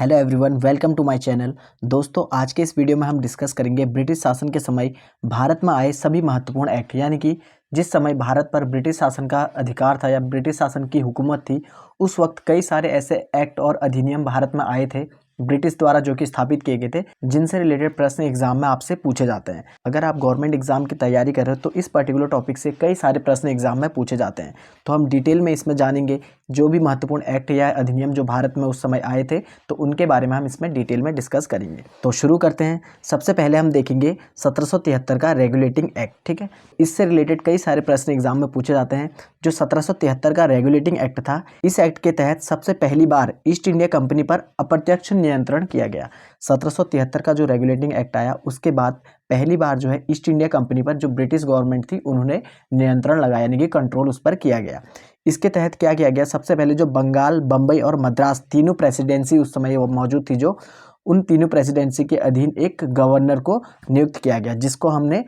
Hello everyone, welcome to my channel. दोस्तों, आज के इस वीडियो में हम डिस्कस करेंगे ब्रिटिश शासन के समय भारत में आए सभी महत्वपूर्ण एक्ट, यानी कि जिस समय भारत पर ब्रिटिश शासन का अधिकार था या ब्रिटिश शासन की हुकूमत थी, उस वक्त कई सारे ऐसे एक्ट और अधिनियम भारत में आए थे ब्रिटिश द्वारा, जो कि स्थापित किए गए थे, जिनसे रिलेटेड प्रश्न एग्जाम में आपसे पूछे जाते हैं। अगर आप गवर्नमेंट एग्जाम की तैयारी कर रहे हो तो इस पर्टिकुलर टॉपिक से कई सारे प्रश्न एग्जाम में पूछे जाते हैं। तो हम डिटेल में इसमें जानेंगे जो भी महत्वपूर्ण एक्ट या अधिनियम जो भारत में उस समय आए थे, तो उनके बारे में हम इसमें डिटेल में डिस्कस करेंगे। तो शुरू करते हैं। सबसे पहले हम देखेंगे 1773 का रेगुलेटिंग एक्ट। ठीक है, इससे रिलेटेड कई सारे प्रश्न एग्जाम में पूछे जाते हैं। जो 1773 का रेगुलेटिंग एक्ट था, इस एक्ट के तहत सबसे पहली बार ईस्ट इंडिया कंपनी पर अप्रत्यक्ष नियंत्रण किया गया। 1773 का जो रेगुलेटिंग एक्ट आया, उसके बाद पहली बार जो है ईस्ट इंडिया कंपनी पर जो ब्रिटिश गवर्नमेंट थी, उन्होंने नियंत्रण लगाया, यानी कि कंट्रोल उस पर किया गया। इसके तहत क्या किया गया, सबसे पहले जो बंगाल, बम्बई और मद्रास तीनों प्रेसिडेंसी उस समय वो मौजूद थी, जो उन तीनों प्रेसिडेंसी के अधीन एक गवर्नर को नियुक्त किया गया, जिसको हमने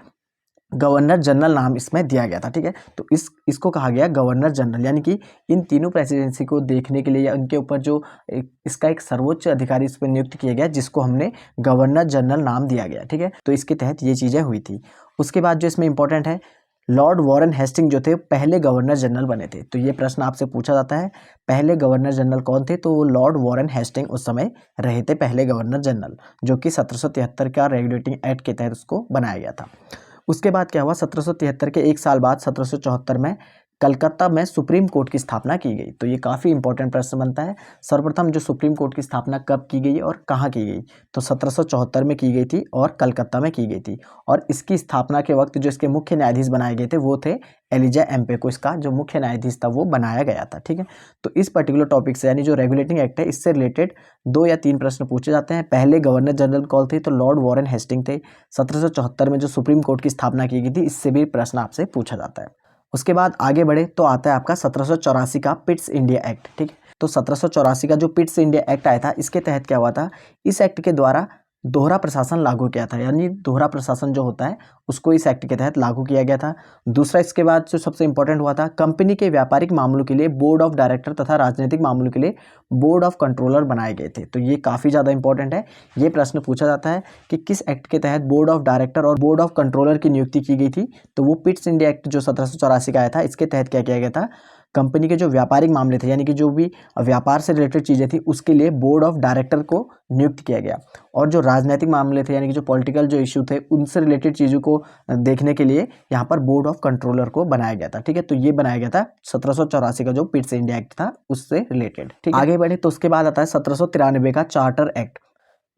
गवर्नर जनरल नाम इसमें दिया गया था। ठीक है, तो इसको कहा गया गवर्नर जनरल, यानी कि इन तीनों प्रेसिडेंसी को देखने के लिए या उनके ऊपर जो इसका एक सर्वोच्च अधिकारी इस पर नियुक्त किया गया, जिसको हमने गवर्नर जनरल नाम दिया गया। ठीक है, तो इसके तहत ये चीज़ें हुई थी। उसके बाद जो इसमें इंपॉर्टेंट है, लॉर्ड वॉरेन हेस्टिंग जो थे पहले गवर्नर जनरल बने थे। तो ये प्रश्न आपसे पूछा जाता है, पहले गवर्नर जनरल कौन थे, तो वो लॉर्ड वॉरेन हेस्टिंग उस समय रहे थे पहले गवर्नर जनरल, जो कि 1773 का रेगुलेटिंग एक्ट के तहत उसको बनाया गया था। उसके बाद क्या हुआ, 1773 के एक साल बाद 1774 में कलकत्ता में सुप्रीम कोर्ट की स्थापना की गई। तो ये काफ़ी इंपॉर्टेंट प्रश्न बनता है। सर्वप्रथम जो सुप्रीम कोर्ट की स्थापना कब की गई और कहाँ की गई, तो 1774 में की गई थी और कलकत्ता में की गई थी। और इसकी स्थापना के वक्त जो इसके मुख्य न्यायाधीश बनाए गए थे, वो थे एलिजा एम्पे को इसका जो मुख्य न्यायाधीश था वो बनाया गया था। ठीक है, तो इस पर्टिकुलर टॉपिक से, यानी जो रेगुलेटिंग एक्ट है, इससे रिलेटेड 2 या 3 प्रश्न पूछे जाते हैं। पहले गवर्नर जनरल कौन थे, तो लॉर्ड वॉरेन हेस्टिंग थे। 1774 में जो सुप्रीम कोर्ट की स्थापना की गई थी, इससे भी प्रश्न आपसे पूछा जाता है। उसके बाद आगे बढ़े तो आता है आपका 1784 का पिट्स इंडिया एक्ट। ठीक है, तो 1784 का जो पिट्स इंडिया एक्ट आया था, इसके तहत क्या हुआ था, इस एक्ट के द्वारा दोहरा प्रशासन लागू किया था, यानी दोहरा प्रशासन जो होता है उसको इस एक्ट के तहत लागू किया गया था। दूसरा, इसके बाद जो सबसे इंपॉर्टेंट हुआ था, कंपनी के व्यापारिक मामलों के लिए बोर्ड ऑफ डायरेक्टर तथा राजनीतिक मामलों के लिए बोर्ड ऑफ कंट्रोलर बनाए गए थे। तो ये काफ़ी ज़्यादा इंपॉर्टेंट है। ये प्रश्न पूछा जाता है कि किस एक्ट के तहत बोर्ड ऑफ डायरेक्टर और बोर्ड ऑफ कंट्रोलर की नियुक्ति की गई थी, तो वो पिट्स इंडिया एक्ट जो 1784 का आया था, इसके तहत क्या किया गया था, कंपनी के जो व्यापारिक मामले थे, यानी कि जो भी व्यापार से रिलेटेड चीज़ें थी, उसके लिए बोर्ड ऑफ डायरेक्टर को नियुक्त किया गया। और जो राजनीतिक मामले थे, यानी कि जो पॉलिटिकल जो इशू थे, उनसे रिलेटेड चीज़ों को देखने के लिए यहाँ पर बोर्ड ऑफ कंट्रोलर को बनाया गया था। ठीक है, तो ये बनाया गया था 1784 का जो पिट्स इंडिया एक्ट था उससे रिलेटेड। ठीक है, आगे बढ़े तो उसके बाद आता है 1793 का चार्टर एक्ट।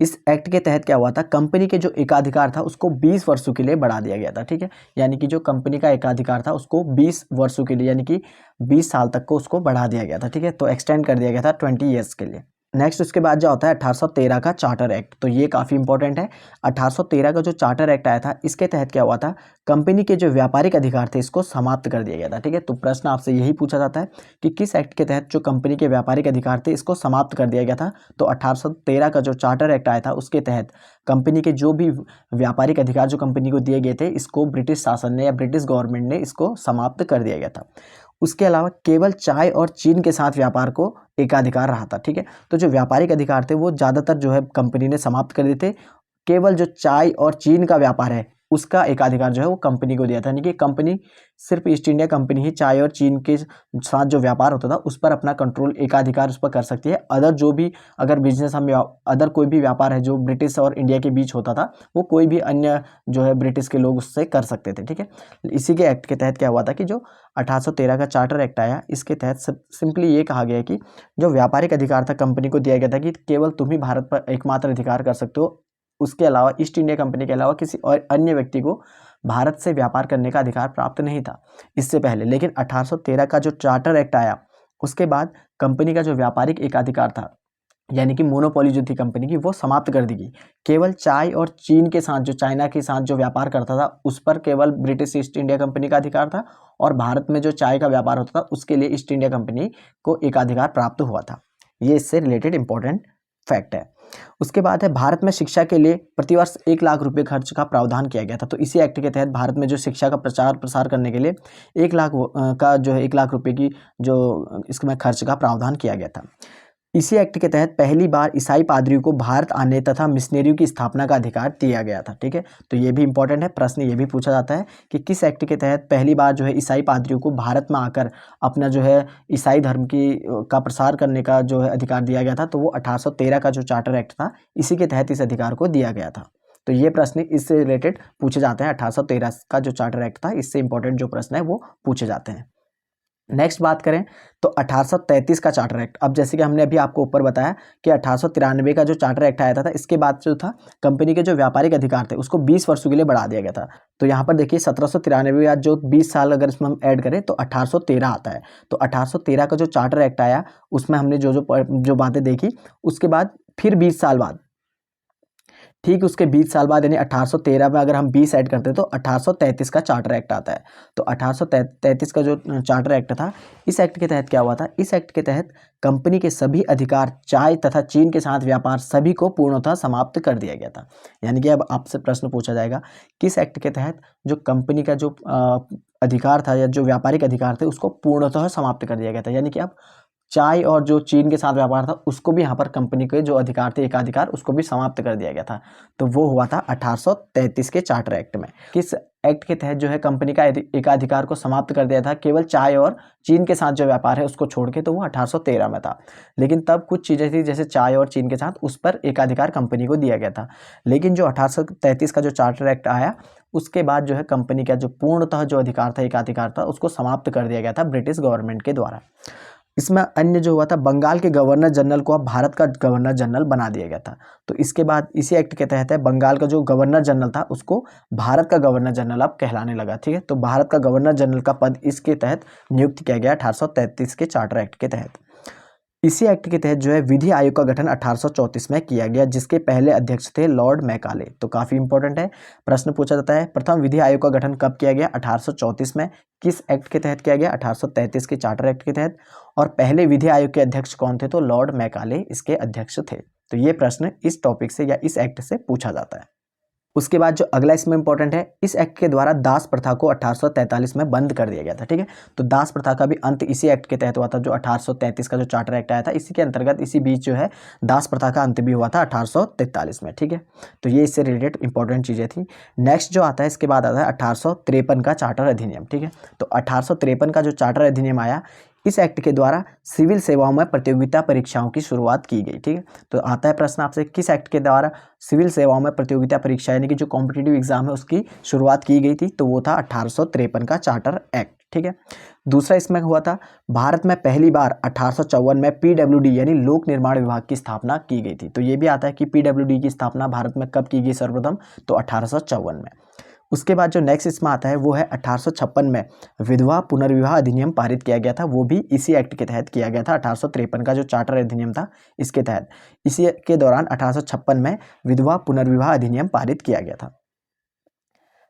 इस एक्ट के तहत क्या हुआ था, कंपनी के जो एकाधिकार था उसको 20 वर्षों के लिए बढ़ा दिया गया था। ठीक है, यानी कि जो कंपनी का एकाधिकार था उसको 20 वर्षों के लिए, यानी कि 20 साल तक को उसको बढ़ा दिया गया था। ठीक है, तो एक्सटेंड कर दिया गया था 20 ईयर्स के लिए। नेक्स्ट उसके बाद जो होता है 1813 का चार्टर एक्ट। तो ये काफ़ी इंपॉर्टेंट है। 1813 का जो चार्टर एक्ट आया था, इसके तहत क्या हुआ था, कंपनी के जो व्यापारिक अधिकार थे इसको समाप्त कर दिया गया था। ठीक है, तो प्रश्न आपसे यही पूछा जाता है कि किस एक्ट के तहत जो कंपनी के व्यापारिक अधिकार थे इसको समाप्त कर दिया गया था। तो 1813 का जो चार्टर एक्ट आया था, उसके तहत कंपनी के जो भी व्यापारिक अधिकार जो कंपनी को दिए गए थे, इसको ब्रिटिश शासन ने या ब्रिटिश गवर्नमेंट ने इसको समाप्त कर दिया गया था। उसके अलावा केवल चाय और चीन के साथ व्यापार को एकाधिकार रहा था। ठीक है, तो जो व्यापारिक अधिकार थे वो ज़्यादातर जो है कंपनी ने समाप्त कर दिए थे। केवल जो चाय और चीन का व्यापार है, उसका एकाधिकार जो है वो कंपनी को दिया था, यानी कि कंपनी सिर्फ ईस्ट इंडिया कंपनी ही चाय और चीन के साथ जो व्यापार होता था उस पर अपना कंट्रोल, एकाधिकार उस पर कर सकती है। अदर जो भी अगर बिजनेस हम अदर कोई भी व्यापार है जो ब्रिटिश और इंडिया के बीच होता था, वो कोई भी अन्य जो है ब्रिटिश के लोग उससे कर सकते थे। ठीक है, इसी के एक्ट के तहत क्या हुआ था कि जो 1813 का चार्टर एक्ट आया, इसके तहत सिंपली ये कहा गया कि जो व्यापारिक अधिकार था कंपनी को दिया गया था कि केवल तुम ही भारत पर एकमात्र अधिकार कर सकते हो, उसके अलावा ईस्ट इंडिया कंपनी के अलावा किसी और अन्य व्यक्ति को भारत से व्यापार करने का अधिकार प्राप्त नहीं था इससे पहले। लेकिन 1813 का जो चार्टर एक्ट आया, उसके बाद कंपनी का जो व्यापारिक एकाधिकार था, यानी कि मोनोपोली जो थी कंपनी की, वो समाप्त कर दी गई। केवल चाय और चीन के साथ, जो चाइना के साथ जो व्यापार करता था, उस पर केवल ब्रिटिश ईस्ट इंडिया कंपनी का अधिकार था, और भारत में जो चाय का व्यापार होता था उसके लिए ईस्ट इंडिया कंपनी को एकाधिकार प्राप्त हुआ था। ये इससे रिलेटेड इंपॉर्टेंट फैक्ट है। उसके बाद है, भारत में शिक्षा के लिए प्रतिवर्ष 1 लाख रुपए खर्च का प्रावधान किया गया था। तो इसी एक्ट के तहत भारत में जो शिक्षा का प्रचार प्रसार करने के लिए 1 लाख का जो है 1 लाख रुपए की जो इसमें खर्च का प्रावधान किया गया था। इसी एक्ट के तहत पहली बार ईसाई पादरियों को भारत आने तथा मिशनरियों की स्थापना का अधिकार दिया गया था। ठीक है, तो ये भी इंपॉर्टेंट है, प्रश्न ये भी पूछा जाता है कि किस एक्ट के तहत पहली बार जो है ईसाई पादरियों को भारत में आकर अपना जो है ईसाई धर्म का प्रसार करने का जो है अधिकार दिया गया था। तो वो 1813 का जो चार्टर एक्ट था, इसी के तहत इस अधिकार को दिया गया था। तो ये प्रश्न इससे रिलेटेड पूछे जाते हैं। 1813 का जो चार्टर एक्ट था, इससे इंपॉर्टेंट जो प्रश्न है वो पूछे जाते हैं। नेक्स्ट बात करें तो 1833 का चार्टर एक्ट। अब जैसे कि हमने अभी आपको ऊपर बताया कि 1893 का जो चार्टर एक्ट आया था, इसके बाद जो था कंपनी के जो व्यापारिक अधिकार थे उसको 20 वर्षों के लिए बढ़ा दिया गया था। तो यहाँ पर देखिए 1793 या जो 20 साल अगर इसमें हम ऐड करें तो 1813 आता है। तो 1813 का जो चार्टर एक्ट आया उसमें हमने जो बातें देखी, उसके बाद फिर 20 साल बाद, ठीक उसके 20 साल बाद यानी 1813 में अगर हम 20 ऐड करते हैं तो 1833 का चार्टर एक्ट आता है। तो 1833 का जो चार्टर एक्ट था, इस एक्ट के तहत क्या हुआ था, इस एक्ट के तहत कंपनी के सभी अधिकार चाय तथा चीन के साथ व्यापार सभी को पूर्णतः समाप्त कर दिया गया था। यानी कि अब आपसे प्रश्न पूछा जाएगा किस एक्ट के तहत जो कंपनी का जो अधिकार था या जो व्यापारिक अधिकार थे उसको पूर्णतः समाप्त कर दिया गया था। यानी कि अब चाय और जो चीन के साथ व्यापार था उसको भी यहाँ पर कंपनी के जो अधिकार थे, एकाधिकार, उसको भी समाप्त कर दिया गया था। तो वो हुआ था 1833 के चार्टर एक्ट में। किस एक्ट के तहत जो है कंपनी का एकाधिकार को समाप्त कर दिया था, केवल चाय और चीन के साथ जो व्यापार है उसको छोड़ के, तो वो 1813 में था। लेकिन तब कुछ चीज़ें थी जैसे चाय और चीन के साथ, उस पर एकाधिकार कंपनी को दिया गया था। लेकिन जो 1833 का जो चार्टर एक्ट आया उसके बाद जो है कंपनी का जो पूर्णतः जो अधिकार था, एकाधिकार था, उसको समाप्त कर दिया गया था ब्रिटिश गवर्नमेंट के द्वारा। इसमें अन्य जो हुआ था, बंगाल के गवर्नर जनरल को अब भारत का गवर्नर जनरल बना दिया गया था। तो इसके बाद इसी एक्ट के तहत है बंगाल का जो गवर्नर जनरल था उसको भारत का गवर्नर जनरल अब कहलाने लगा। ठीक है, तो भारत का गवर्नर जनरल का पद इसके तहत नियुक्त किया गया 1833 के चार्टर एक्ट के तहत। इसी एक्ट के तहत जो है विधि आयोग का गठन 1834 में किया गया, जिसके पहले अध्यक्ष थे लॉर्ड मैकाले। तो काफी इंपॉर्टेंट है, प्रश्न पूछा जाता है प्रथम विधि आयोग का गठन कब किया गया, 1834 में। किस एक्ट के तहत किया गया, 1833 के चार्टर एक्ट के तहत। और पहले विधि आयोग के अध्यक्ष कौन थे, तो लॉर्ड मैकाले इसके अध्यक्ष थे। तो ये प्रश्न इस टॉपिक से या इस एक्ट से पूछा जाता है। उसके बाद जो अगला इसमें इंपॉर्टेंट है, इस एक्ट के द्वारा दास प्रथा को 1843 में बंद कर दिया गया था। ठीक है, तो दास प्रथा का भी अंत इसी एक्ट के तहत हुआ था। जो 1833 का जो चार्टर एक्ट आया था, इसी के अंतर्गत इसी बीच जो है दास प्रथा का अंत भी हुआ था 1843 में। ठीक है, तो ये इससे रिलेटेड इंपॉर्टेंट चीज़ें थी। नेक्स्ट जो आता है इसके बाद आता है 1853 का चार्टर अधिनियम। ठीक है, तो 1853 का जो चार्टर अधिनियम आया, इस एक्ट के द्वारा सिविल सेवाओं में प्रतियोगिता परीक्षाओं की शुरुआत की गई। ठीक है, तो आता है प्रश्न आपसे, किस एक्ट के द्वारा सिविल सेवाओं में प्रतियोगिता परीक्षा यानी कि जो कॉम्पिटिटिव एग्जाम है उसकी शुरुआत की गई थी, तो वो था 1853 का चार्टर एक्ट। ठीक है, दूसरा इसमें हुआ था भारत में पहली बार 1854 में पीडब्ल्यूडी यानी लोक निर्माण विभाग की स्थापना की गई थी। तो ये भी आता है कि पीडब्ल्यूडी की स्थापना भारत में कब की गई सर्वप्रथम, तो 1854 में। उसके बाद जो नेक्स्ट इसमें आता है वो है 1856 में विधवा पुनर्विवाह अधिनियम पारित किया गया था। वो भी इसी एक्ट के तहत किया गया था। 1853 का जो चार्टर अधिनियम था इसके तहत, इसी के दौरान 1856 में विधवा पुनर्विवाह अधिनियम पारित किया गया था।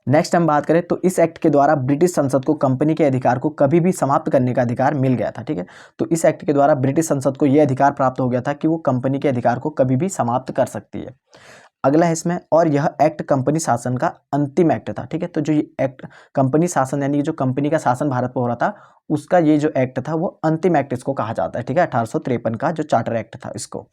नेक्स्ट हम बात करें तो इस एक्ट के द्वारा ब्रिटिश संसद को कंपनी के अधिकार को कभी भी समाप्त करने का अधिकार मिल गया था। ठीक है, तो इस एक्ट के द्वारा ब्रिटिश संसद को यह अधिकार प्राप्त हो गया था कि वो कंपनी के अधिकार को कभी भी समाप्त कर सकती है। अगला है इसमें, और यह एक्ट कंपनी शासन का अंतिम एक्ट था। ठीक है, तो जो ये एक्ट कंपनी शासन यानी जो कंपनी का शासन भारत पर हो रहा था, उसका ये जो एक्ट था वो अंतिम एक्ट इसको कहा जाता है। ठीक है, 1853 का जो चार्टर एक्ट था इसको।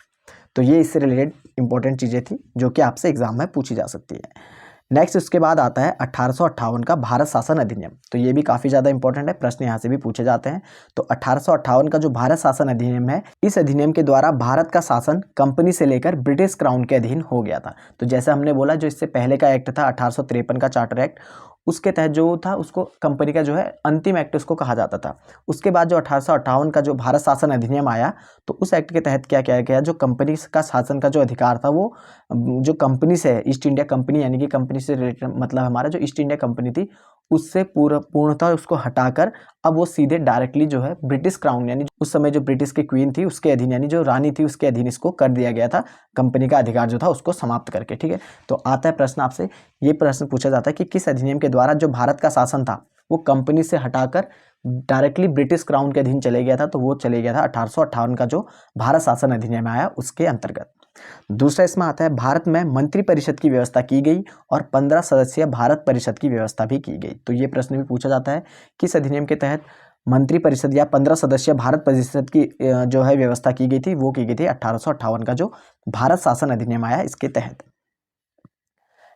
तो ये इससे रिलेटेड इंपॉर्टेंट चीज़ें थी जो कि आपसे एग्जाम में पूछी जा सकती है। नेक्स्ट उसके बाद आता है 1858 का भारत शासन अधिनियम। तो ये भी काफ़ी ज़्यादा इंपॉर्टेंट है, प्रश्न यहाँ से भी पूछे जाते हैं। तो 1858 का जो भारत शासन अधिनियम है, इस अधिनियम के द्वारा भारत का शासन कंपनी से लेकर ब्रिटिश क्राउन के अधीन हो गया था। तो जैसे हमने बोला जो इससे पहले का एक्ट था 1853 का चार्टर एक्ट, उसके तहत जो था उसको कंपनी का जो है अंतिम एक्ट उसको कहा जाता था। उसके बाद जो 1858 का जो भारत शासन अधिनियम आया, तो उस एक्ट के तहत क्या किया गया, जो कंपनी का शासन का जो अधिकार था वो जो कंपनी से है, ईस्ट इंडिया कंपनी यानी कि कंपनी से रिलेटेड मतलब हमारा जो ईस्ट इंडिया कंपनी थी उससे पूर्णतः उसको हटाकर अब वो सीधे डायरेक्टली जो है ब्रिटिश क्राउन यानी उस समय जो ब्रिटिश की क्वीन थी उसके अधीन यानी जो रानी थी उसके अधीन इसको कर दिया गया था, कंपनी का अधिकार जो था उसको समाप्त करके। ठीक है, तो आता है प्रश्न आपसे, ये प्रश्न पूछा जाता है कि किस अधिनियम के द्वारा जो भारत का शासन था वो कंपनी से हटाकर डायरेक्टली ब्रिटिश क्राउन के अधीन चले गया था, तो वो चले गया था 1858 का जो भारत शासन अधिनियम आया उसके अंतर्गत। दूसरा इसमें आता है भारत में मंत्री परिषद की व्यवस्था की गई और 15 सदस्यीय भारत परिषद की व्यवस्था भी की गई। तो ये प्रश्न भी पूछा जाता है किस अधिनियम के तहत मंत्रिपरिषद या 15 सदस्यीय भारत परिषद की जो है व्यवस्था की गई थी, वो की गई थी 1858 का जो भारत शासन अधिनियम आया इसके तहत।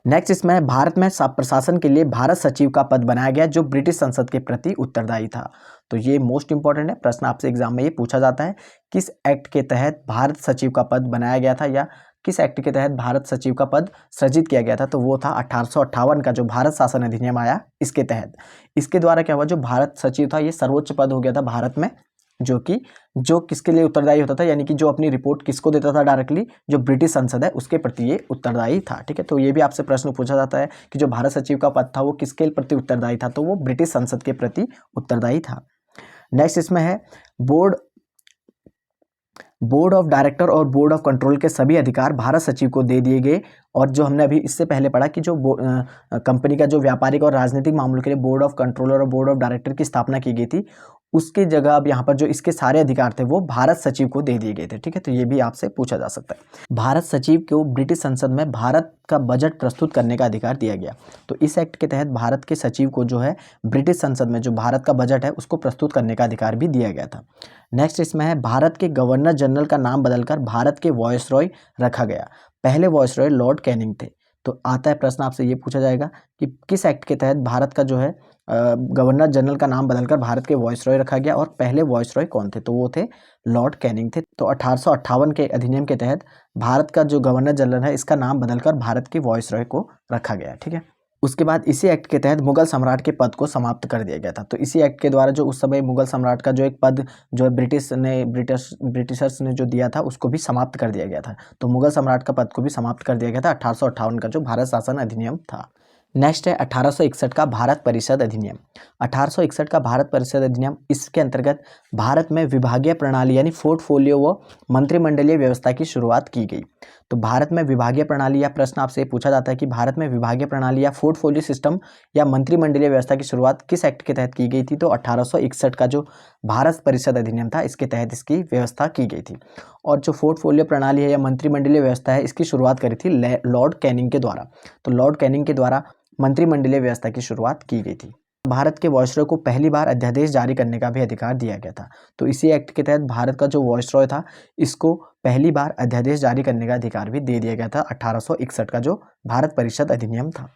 नेक्स्ट इसमें भारत में प्रशासन के लिए भारत सचिव का पद बनाया गया जो ब्रिटिश संसद के प्रति उत्तरदायी था। तो ये मोस्ट इंपॉर्टेंट है, प्रश्न आपसे एग्जाम में ये पूछा जाता है, किस एक्ट के तहत भारत सचिव का पद बनाया गया था या किस एक्ट के तहत भारत सचिव का पद सृजित किया गया था। तो वो था 1858 का जो भारत शासन अधिनियम आया इसके तहत। इसके द्वारा क्या हुआ, जो भारत सचिव था ये सर्वोच्च पद हो गया था भारत में, जो किसके लिए उत्तरदायी होता था, यानी कि जो अपनी रिपोर्ट किसको देता था डायरेक्टली, जो ब्रिटिश संसद है उसके प्रति ये उत्तरदायी था। ठीक है, तो ये भी आपसे प्रश्न पूछा जाता है कि जो भारत सचिव का पद था वो किसके प्रति उत्तरदायी था, तो वो ब्रिटिश संसद के प्रति उत्तरदायी था। नेक्स्ट इसमें है बोर्ड ऑफ डायरेक्टर और बोर्ड ऑफ कंट्रोल के सभी अधिकार भारत सचिव को दे दिए गए। और जो हमने अभी इससे पहले पढ़ा कि जो कंपनी का जो व्यापारिक और राजनीतिक मामलों के लिए बोर्ड ऑफ कंट्रोलर और बोर्ड ऑफ डायरेक्टर की स्थापना की गई थी, उसकी जगह अब यहाँ पर जो इसके सारे अधिकार थे वो भारत सचिव को दे दिए गए थे। ठीक है, तो ये भी आपसे पूछा जा सकता है। भारत सचिव को ब्रिटिश संसद में भारत का बजट प्रस्तुत करने का अधिकार दिया गया। तो इस एक्ट के तहत भारत के सचिव को जो है ब्रिटिश संसद में जो भारत का बजट है उसको प्रस्तुत करने का अधिकार भी दिया गया था। नेक्स्ट इसमें है भारत के गवर्नर जनरल का नाम बदलकर भारत के वॉयसरॉय रखा गया। पहले वॉयसरॉय लॉर्ड कैनिंग थे। तो आता है प्रश्न आपसे ये पूछा जाएगा कि किस एक्ट के तहत भारत का जो है गवर्नर जनरल का नाम बदलकर भारत के वॉयसरॉय रखा गया और पहले वॉयसरॉय कौन थे, तो वो थे लॉर्ड कैनिंग थे। तो 1858 के अधिनियम के तहत भारत का जो गवर्नर जनरल है इसका नाम बदलकर भारत के वॉयसरॉय को रखा गया। ठीक है, उसके बाद इसी एक्ट के तहत मुगल सम्राट के पद को समाप्त कर दिया गया था। तो इसी एक्ट के द्वारा जो उस समय मुगल सम्राट का जो एक पद जो है ब्रिटिशर्स ने जो दिया था उसको भी समाप्त कर दिया गया था। तो मुगल सम्राट का पद को भी समाप्त कर दिया गया था 1858 का जो भारत शासन अधिनियम था। नेक्स्ट है 1861 का भारत परिषद अधिनियम। 1861 का भारत परिषद अधिनियम, इसके अंतर्गत भारत में विभागीय प्रणाली यानी पोर्टफोलियो व मंत्रिमंडलीय व्यवस्था की शुरुआत की गई। तो भारत में विभागीय प्रणाली या प्रश्न आपसे पूछा जाता है कि भारत में विभागीय प्रणाली या पोर्टफोलियो सिस्टम या मंत्रिमंडलीय व्यवस्था की शुरुआत किस एक्ट के तहत की गई थी, तो 1861 का जो भारत परिषद अधिनियम था इसके तहत इसकी व्यवस्था की गई थी। और जो पोर्टफोलियो प्रणाली है या मंत्रिमंडलीय व्यवस्था है इसकी शुरुआत करी थी लॉर्ड कैनिंग के द्वारा। तो लॉर्ड कैनिंग के द्वारा मंत्रिमंडलीय व्यवस्था की शुरुआत की गई थी। भारत के वॉयसरॉय को पहली बार अध्यादेश जारी करने का भी अधिकार दिया गया था। तो इसी एक्ट के तहत भारत का जो वॉयसरॉय था इसको पहली बार अध्यादेश जारी करने का अधिकार भी दे दिया गया था 1861 का जो भारत परिषद अधिनियम था।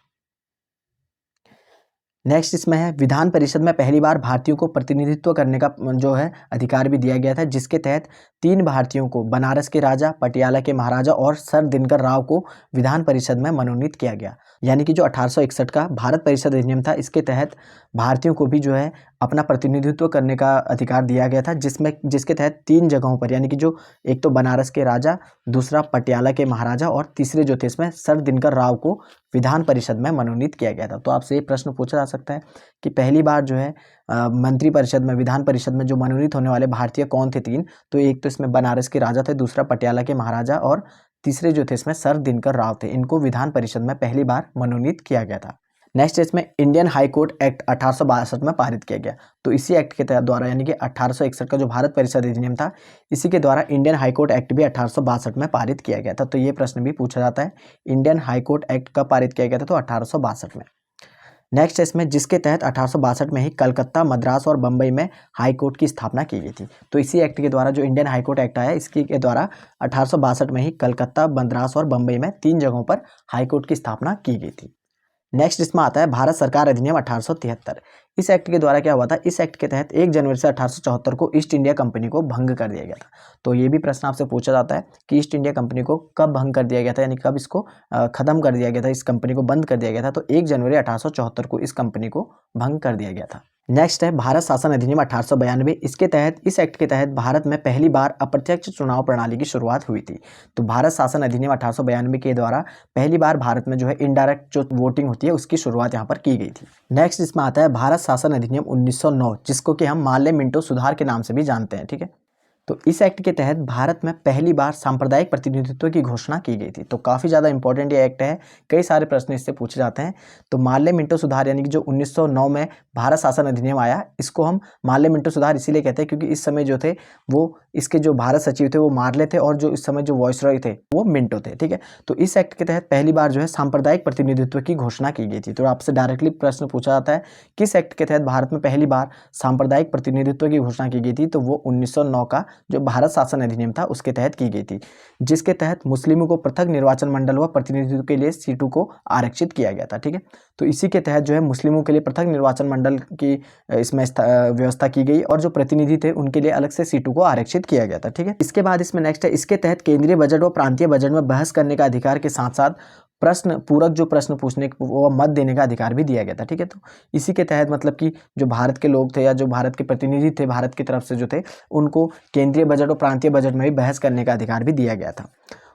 नेक्स्ट इसमें है विधान परिषद में पहली बार भारतीयों को प्रतिनिधित्व करने का जो है अधिकार भी दिया गया था, जिसके तहत 3 भारतीयों को बनारस के राजा, पटियाला के महाराजा और सर दिनकर राव को विधान परिषद में मनोनीत किया गया। यानी कि जो 1861 का भारत परिषद अधिनियम था इसके तहत भारतीयों को भी जो है अपना प्रतिनिधित्व करने का अधिकार दिया गया था, जिसके तहत 3 जगहों पर, यानी कि जो एक तो बनारस के राजा, दूसरा पटियाला के महाराजा और तीसरे जो थे इसमें सर दिनकर राव को विधान परिषद में मनोनीत किया गया था। तो आपसे ये प्रश्न पूछा जा सकता है कि पहली बार जो है मंत्री परिषद में, विधान परिषद में जो मनोनीत होने वाले भारतीय कौन थे 3, तो एक तो इसमें बनारस के राजा थे, दूसरा पटियाला के महाराजा और तीसरे जो थे इसमें सर दिनकर राव थे। इनको विधान परिषद में पहली बार मनोनीत किया गया था। नेक्स्ट इसमें इंडियन हाई कोर्ट एक्ट 1862 में पारित किया गया। तो इसी एक्ट के द्वारा, यानी कि 1861 का जो भारत परिषद अधिनियम था इसी के द्वारा इंडियन हाई कोर्ट एक्ट भी 1862 में पारित किया गया था। तो ये प्रश्न भी पूछा जाता है, इंडियन हाई कोर्ट एक्ट कब पारित किया गया था, तो 1862 में। नेक्स्ट इसमें जिसके तहत 1862 में ही कलकत्ता, मद्रास और बम्बई में हाई कोर्ट की स्थापना की गई थी। तो इसी एक्ट के द्वारा जो इंडियन हाई कोर्ट एक्ट आया इसके के द्वारा 1862 में ही कलकत्ता, मद्रास और बम्बई में 3 जगहों पर हाई कोर्ट की स्थापना की गई थी। नेक्स्ट इसमें आता है भारत सरकार अधिनियम 1873। इस एक्ट के द्वारा क्या हुआ था, इस एक्ट के तहत 1 जनवरी से 1874 को ईस्ट इंडिया कंपनी को भंग कर दिया गया था। तो ये भी प्रश्न आपसे पूछा जाता है कि ईस्ट इंडिया कंपनी को कब भंग कर दिया गया था, यानी कब इसको खत्म कर दिया गया था, इस कंपनी को बंद कर दिया गया था। तो 1 जनवरी 1874 को इस कंपनी को भंग कर दिया गया था। नेक्स्ट है भारत शासन अधिनियम 1892। इसके तहत, इस एक्ट के तहत भारत में पहली बार अप्रत्यक्ष चुनाव प्रणाली की शुरुआत हुई थी। तो भारत शासन अधिनियम 1892 के द्वारा पहली बार भारत में जो है इनडायरेक्ट जो वोटिंग होती है उसकी शुरुआत यहाँ पर की गई थी। नेक्स्ट इसमें आता है भारत शासन अधिनियम 1909, जिसको कि हम माले मिंटो सुधार के नाम से भी जानते हैं। ठीक है, तो इस एक्ट के तहत भारत में पहली बार सांप्रदायिक प्रतिनिधित्व की घोषणा की गई थी। तो काफ़ी ज़्यादा इंपॉर्टेंट ये एक्ट है, कई सारे प्रश्न इससे पूछे जाते हैं। तो मार्ले मिंटो सुधार यानी कि जो 1909 में भारत शासन अधिनियम आया, इसको हम मार्ले मिंटो सुधार इसीलिए कहते हैं क्योंकि इस समय जो थे वो इसके जो भारत सचिव थे वो मार्ले थे और जो इस समय जो वॉइसरॉय थे वो मिंटो थे। ठीक है, तो इस एक्ट के तहत पहली बार जो है सांप्रदायिक प्रतिनिधित्व की घोषणा की गई थी। तो आपसे डायरेक्टली प्रश्न पूछा जाता है किस एक्ट के तहत भारत में पहली बार सांप्रदायिक प्रतिनिधित्व की घोषणा की गई थी, तो वो 1909 का जो भारत शासन अधिनियम था उसके तहत की गई थी, जिसके तहत मुस्लिमों को पृथक निर्वाचन मंडल व प्रतिनिधित्व के लिए सीटों को आरक्षित किया गया था। ठीक है, तो इसी के तहत जो है मुस्लिमों के लिए पृथक निर्वाचन मंडल की इसमें व्यवस्था की गई और जो प्रतिनिधि थे उनके लिए अलग से सीटों को आरक्षित किया गया था। ठीक है, इसके बाद इसमें नेक्स्ट है, इसके तहत केंद्रीय बजट व प्रांतीय बजट में बहस करने का अधिकार के साथ साथ प्रश्न पूरक जो प्रश्न पूछने वो मत देने का अधिकार भी दिया गया था। ठीक है, तो इसी के तहत मतलब कि जो भारत के लोग थे या जो भारत के प्रतिनिधि थे भारत की तरफ से जो थे उनको केंद्रीय बजट और प्रांतीय बजट में भी बहस करने का अधिकार भी दिया गया था।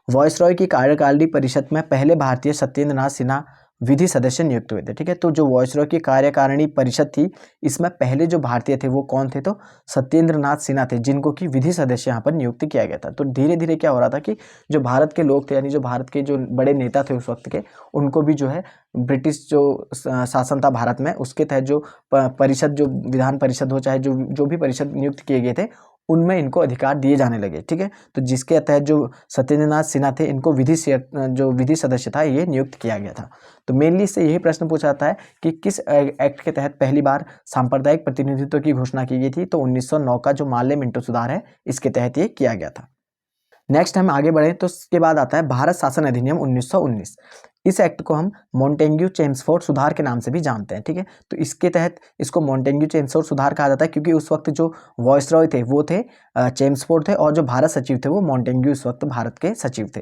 वॉइसरॉय की कार्यकारिणी परिषद में पहले भारतीय सत्येंद्र नाथ सिन्हा विधि सदस्य नियुक्त हुए थे। ठीक है, तो जो वॉइसरॉय की कार्यकारिणी परिषद थी इसमें पहले जो भारतीय थे वो कौन थे, तो सत्येंद्र नाथ सिन्हा थे, जिनको कि विधि सदस्य यहाँ पर नियुक्त किया गया था। तो धीरे धीरे क्या हो रहा था कि जो भारत के लोग थे यानी जो भारत के जो बड़े नेता थे उस वक्त के, उनको भी जो है ब्रिटिश जो शासन था भारत में उसके तहत जो परिषद जो विधान परिषद हो चाहे जो भी परिषद नियुक्त किए गए थे उनमें इनको अधिकार दिए जाने लगे। ठीक है, तो जिसके तहत जो सत्येंद्र नाथ सिन्हा थे इनको जो विधि सदस्य था ये नियुक्त किया गया था। तो मेनली इससे यही प्रश्न पूछा जाता है कि किस एक्ट के तहत पहली बार सांप्रदायिक प्रतिनिधित्व की घोषणा की गई थी, तो 1909 का जो मार्ले मिंटो सुधार है इसके तहत ये किया गया था। नेक्स्ट हम आगे बढ़े तो इसके बाद आता है भारत शासन अधिनियम 1919। इस एक्ट को हम मॉन्टेग्यू चेम्सफोर्ड सुधार के नाम से भी जानते हैं। ठीक है, तो इसके तहत इसको मॉन्टेग्यू चेम्सफोर्ड सुधार कहा जाता है क्योंकि उस वक्त जो वॉइसरॉय थे वो थे चेम्सफोर्ड थे और जो भारत सचिव थे वो मॉन्टेग्यू इस वक्त भारत के सचिव थे।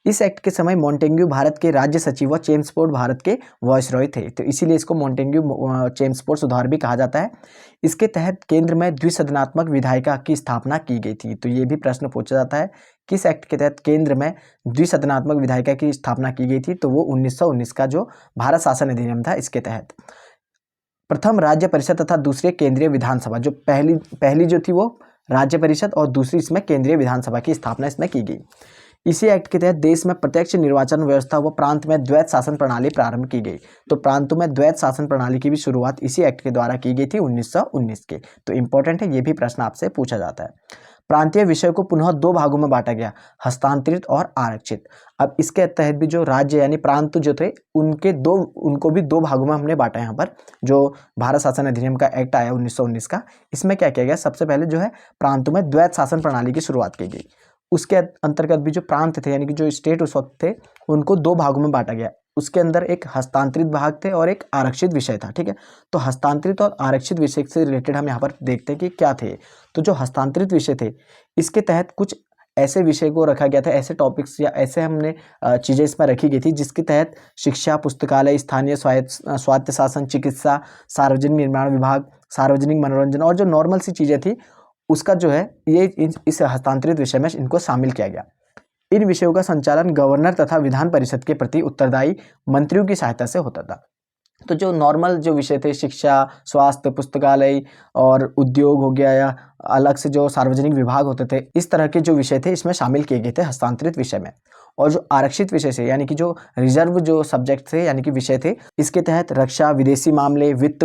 इस एक्ट के समय मॉन्टेग्यू भारत के राज्य सचिव व चेम्सफोर्ड भारत के वॉइसरॉय थे, तो इसीलिए इसको मॉन्टेग्यू चेम्सफोर्ड सुधार भी कहा जाता है। इसके तहत केंद्र में द्विसदनात्मक विधायिका की स्थापना की गई थी। तो ये भी प्रश्न पूछा जाता है किस एक्ट के तहत केंद्र में द्विसदनात्मक विधायिका की स्थापना की गई थी, तो वो 1919 का जो भारत शासन अधिनियम था इसके तहत। प्रथम राज्य परिषद तथा दूसरे केंद्रीय विधानसभा, जो पहली जो थी वो राज्य परिषद और दूसरी इसमें केंद्रीय विधानसभा की स्थापना इसमें की गई। इसी एक्ट के तहत देश में प्रत्यक्ष निर्वाचन व्यवस्था व प्रांत में द्वैत शासन प्रणाली प्रारंभ की गई। तो प्रांतों में द्वैत शासन प्रणाली की भी शुरुआत इसी एक्ट के द्वारा की गई थी 1919 के। तो इंपॉर्टेंट है, ये भी प्रश्न आपसे पूछा जाता है। प्रांतीय विषय को पुनः दो भागों में बांटा गया, हस्तांतरित और आरक्षित। अब इसके तहत भी जो राज्य यानी प्रांत जो थे उनको भी दो भागों में हमने बांटा। यहाँ पर जो भारत शासन अधिनियम का एक्ट आया 1919 का, इसमें क्या किया गया, सबसे पहले जो है प्रांतों में द्वैत शासन प्रणाली की शुरुआत की गई। उसके अंतर्गत भी जो प्रांत थे यानी कि जो स्टेट उस वक्त थे उनको दो भागों में बांटा गया। उसके अंदर एक हस्तांतरित भाग थे और एक आरक्षित विषय था। ठीक है, तो हस्तांतरित और आरक्षित विषय से रिलेटेड हम यहाँ पर देखते हैं कि क्या थे। तो जो हस्तांतरित विषय थे इसके तहत कुछ ऐसे विषय को रखा गया था, ऐसे टॉपिक्स या ऐसे हमने चीज़ें इसमें रखी गई थी जिसके तहत शिक्षा, पुस्तकालय, स्थानीय स्वायत्त शासन, चिकित्सा, सार्वजनिक निर्माण विभाग, सार्वजनिक मनोरंजन और जो नॉर्मल सी चीज़ें थी उसका जो है ये इस हस्तांतरित विषय में इनको शामिल किया गया। इन विषयों का संचालन गवर्नर तथा विधान परिषद के प्रति उत्तरदायी मंत्रियों की सहायता से होता था। तो जो नॉर्मल जो विषय थे, शिक्षा, स्वास्थ्य, पुस्तकालय और उद्योग हो गया या अलग से जो सार्वजनिक विभाग होते थे, इस तरह के जो विषय थे इसमें शामिल किए गए थे हस्तांतरित विषय में। और जो आरक्षित विषय से यानी कि जो रिजर्व जो सब्जेक्ट थे यानी कि विषय थे, इसके तहत रक्षा, विदेशी मामले, वित्त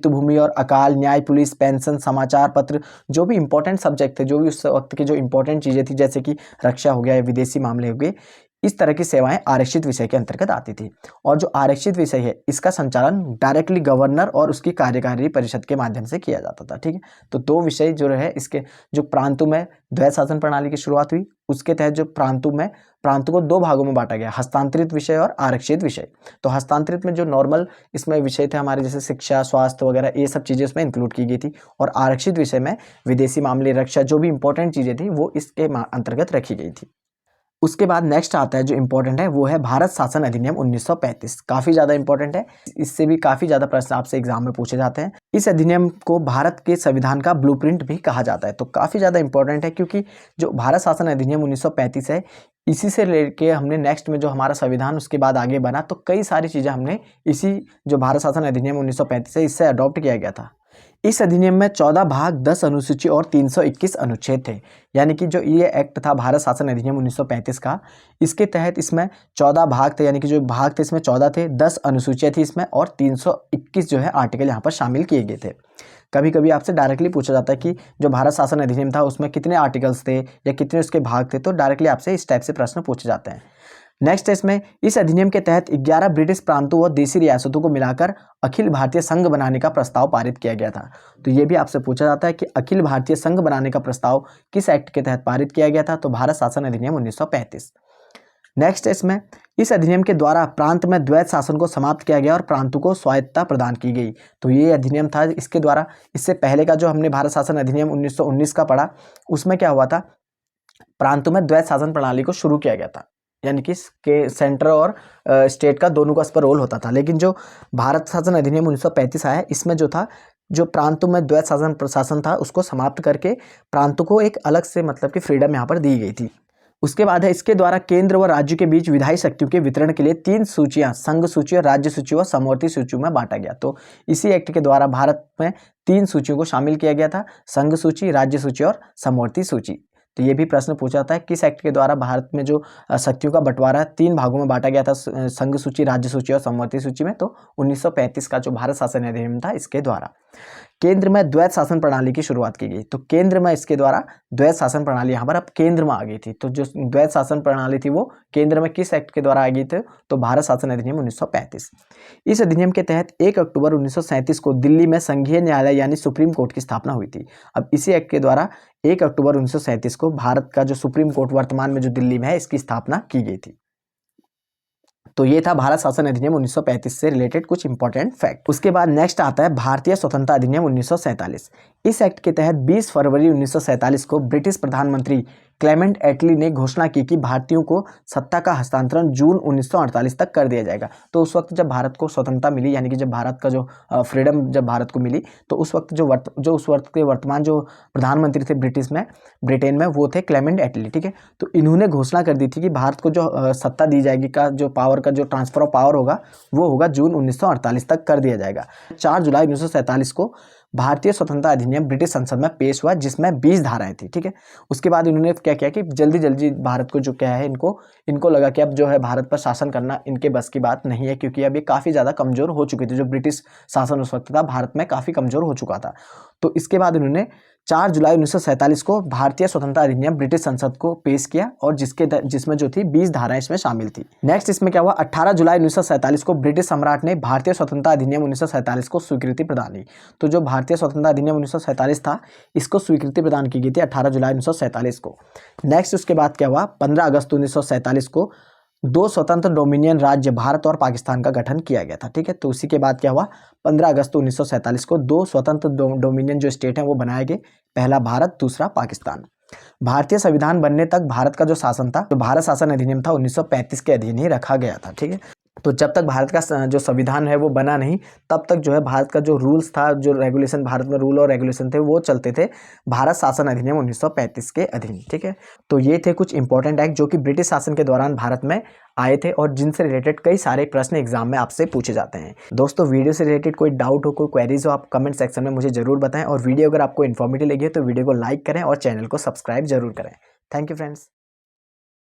भूमि और अकाल, न्याय, पुलिस, पेंशन, समाचार पत्र, जो भी इंपॉर्टेंट सब्जेक्ट थे, जो भी उस वक्त के जो इंपॉर्टेंट चीज़ें थी जैसे कि रक्षा हो गया या विदेशी मामले हो गए, इस तरह की सेवाएं आरक्षित विषय के अंतर्गत आती थी। और जो आरक्षित विषय है इसका संचालन डायरेक्टली गवर्नर और उसकी कार्यकारी परिषद के माध्यम से किया जाता था। ठीक है, तो दो विषय जो रहे इसके, जो प्रांतों में द्वैत शासन प्रणाली की शुरुआत हुई उसके तहत जो प्रांतों को दो भागों में बांटा गया, हस्तांतरित विषय और आरक्षित विषय। तो हस्तांतरित में जो नॉर्मल इसमें विषय थे हमारे जैसे शिक्षा, स्वास्थ्य वगैरह ये सब चीज़ें उसमें इंक्लूड की गई थी, और आरक्षित विषय में विदेशी मामले, रक्षा, जो भी इंपॉर्टेंट चीज़ें थी वो इसके अंतर्गत रखी गई थी। उसके बाद नेक्स्ट आता है जो इंपॉर्टेंट है वो है भारत शासन अधिनियम 1935। काफ़ी ज़्यादा इंपॉर्टेंट है, इससे भी काफ़ी ज़्यादा प्रश्न आपसे एग्जाम में पूछे जाते हैं। इस अधिनियम को भारत के संविधान का ब्लूप्रिंट भी कहा जाता है। तो काफ़ी ज़्यादा इंपॉर्टेंट है क्योंकि जो भारत शासन अधिनियम 1935 है इसी से लेके हमने नेक्स्ट में जो हमारा संविधान उसके बाद आगे बना, तो कई सारी चीज़ें हमने इसी जो भारत शासन अधिनियम 1935 है इससे अडॉप्ट किया गया था। इस अधिनियम में 14 भाग 10 अनुसूची और 321 अनुच्छेद थे। यानी कि जो ये एक्ट था भारत शासन अधिनियम 1935 का, इसके तहत इसमें 14 भाग थे, यानी कि जो भाग थे इसमें 14 थे, 10 अनुसूचियाँ थी इसमें और 321 जो है आर्टिकल यहाँ पर शामिल किए गए थे। कभी कभी आपसे डायरेक्टली पूछा जाता है कि जो भारत शासन अधिनियम था उसमें कितने आर्टिकल्स थे या कितने उसके भाग थे, तो डायरेक्टली आपसे इस टाइप से प्रश्न पूछे जाते हैं। नेक्स्ट है इसमें, इस अधिनियम के तहत 11 ब्रिटिश प्रांतों व देशी रियासतों को मिलाकर अखिल भारतीय संघ बनाने का प्रस्ताव पारित किया गया था। तो ये भी आपसे पूछा जाता है कि अखिल भारतीय संघ बनाने का प्रस्ताव किस एक्ट के तहत पारित किया गया था, तो भारत शासन अधिनियम 1935। नेक्स्ट है इसमें, इस अधिनियम के द्वारा प्रांत में द्वैत शासन को समाप्त किया गया और प्रांतों को स्वायत्तता प्रदान की गई। तो ये अधिनियम था इसके द्वारा। इससे पहले का जो हमने भारत शासन अधिनियम 1919 का पढ़ा, उसमें क्या हुआ था, प्रांतों में द्वैत शासन प्रणाली को शुरू किया गया था, यानी कि सेंटर और स्टेट का दोनों का इस पर रोल होता था। लेकिन जो भारत शासन अधिनियम 1935 आया, इसमें जो था, जो प्रांतों में द्वैत शासन प्रशासन था उसको समाप्त करके प्रांतों को एक अलग से मतलब कि फ्रीडम यहाँ पर दी गई थी। उसके बाद है, इसके द्वारा केंद्र व राज्य के बीच विधायी शक्तियों के वितरण के लिए 3 सूचियां, संघ सूची और राज्य सूची व समवर्ती सूचियों में बांटा गया। तो इसी एक्ट के द्वारा भारत में 3 सूचियों को शामिल किया गया था, संघ सूची, राज्य सूची और समवर्ती सूची। तो ये भी प्रश्न पूछा जाता है, किस एक्ट के द्वारा भारत में जो शक्तियों का बंटवारा 3 भागों में बांटा गया था, संघ सूची, राज्य सूची और समवर्ती सूची में, तो 1935 का जो भारत शासन अधिनियम था इसके द्वारा। केंद्र में द्वैत शासन प्रणाली की शुरुआत की गई। तो केंद्र में इसके द्वारा द्वैत शासन प्रणाली यहाँ पर अब केंद्र में आ गई थी। तो जो द्वैत शासन प्रणाली थी वो केंद्र में किस एक्ट के द्वारा आ गई थी, तो भारत शासन अधिनियम 1935। इस अधिनियम के तहत 1 अक्टूबर 1937 को दिल्ली में संघीय न्यायालय यानी सुप्रीम कोर्ट की स्थापना हुई थी। अब इसी एक्ट के द्वारा 1 अक्टूबर 1937 को भारत का जो सुप्रीम कोर्ट वर्तमान में जो दिल्ली में है, इसकी स्थापना की गई थी। तो ये था भारत शासन अधिनियम 1935 से रिलेटेड कुछ इंपॉर्टेंट फैक्ट। उसके बाद नेक्स्ट आता है भारतीय स्वतंत्रता अधिनियम 1947। इस एक्ट के तहत 20 फरवरी 1947 को ब्रिटिश प्रधानमंत्री क्लेमेंट एटली ने घोषणा की कि भारतीयों को सत्ता का हस्तांतरण जून 1948 तक कर दिया जाएगा। तो उस वक्त जब भारत को स्वतंत्रता मिली, यानी कि जब भारत का जो फ्रीडम जब भारत को मिली, तो उस वक्त जो उस वक्त के वर्तमान जो प्रधानमंत्री थे ब्रिटेन में, वो थे क्लेमेंट एटली। ठीक है, तो इन्होंने घोषणा कर दी थी कि भारत को जो सत्ता दी जाएगी का जो पावर का जो ट्रांसफर ऑफ पावर होगा वो होगा जून 1948 तक कर दिया जाएगा। 4 जुलाई 1947 को भारतीय स्वतंत्रता अधिनियम ब्रिटिश संसद में पेश हुआ, जिसमें 20 धाराएं थी। ठीक है, उसके बाद इन्होंने क्या किया कि जल्दी जल्दी भारत को जो क्या है, इनको लगा कि अब जो है भारत पर शासन करना इनके बस की बात नहीं है, क्योंकि अब ये काफ़ी ज़्यादा कमज़ोर हो चुकी थी। जो ब्रिटिश शासन उस वक्त था भारत में काफ़ी कमज़ोर हो चुका था। तो इसके बाद इन्होंने 4 जुलाई 1947 को भारतीय स्वतंत्रता अधिनियम ब्रिटिश संसद को पेश किया, और जिसमें जो थी 20 धाराएं इसमें शामिल थी। नेक्स्ट इसमें क्या हुआ, 18 जुलाई 1947 को ब्रिटिश सम्राट ने भारतीय स्वतंत्रता अधिनियम 1947 को स्वीकृति प्रदान की। तो जो भारतीय स्वतंत्रता अधिनियम 1947 था, इसको स्वीकृति प्रदान की गई थी 18 जुलाई 1947 को। नेक्स्ट उसके बाद क्या हुआ, 15 अगस्त 1947 को 2 स्वतंत्र डोमिनियन राज्य भारत और पाकिस्तान का गठन किया गया था। ठीक है, तो उसी के बाद क्या हुआ, 15 अगस्त 1947 को 2 स्वतंत्र डोमिनियन जो स्टेट हैं वो बनाए गए, पहला भारत, दूसरा पाकिस्तान। भारतीय संविधान बनने तक भारत का जो शासन था, तो भारत शासन अधिनियम था 1935 के अधीन ही रखा गया था। ठीक है, तो जब तक भारत का जो संविधान है वो बना नहीं, तब तक जो है भारत का जो रूल्स था, जो रेगुलेशन भारत में रूल और रेगुलेशन थे, वो चलते थे भारत शासन अधिनियम 1935 के अधीन। ठीक है, तो ये थे कुछ इंपॉर्टेंट एक्ट जो कि ब्रिटिश शासन के दौरान भारत में आए थे और जिनसे रिलेटेड कई सारे प्रश्न एग्जाम में आपसे पूछे जाते हैं। दोस्तों, वीडियो से रिलेटेड कोई डाउट हो, कोई क्वेरीज हो, आप कमेंट सेक्शन में मुझे जरूर बताएं, और वीडियो अगर आपको इन्फॉर्मेटिव लगी है तो वीडियो को लाइक करें और चैनल को सब्सक्राइब जरूर करें। Thank you friends.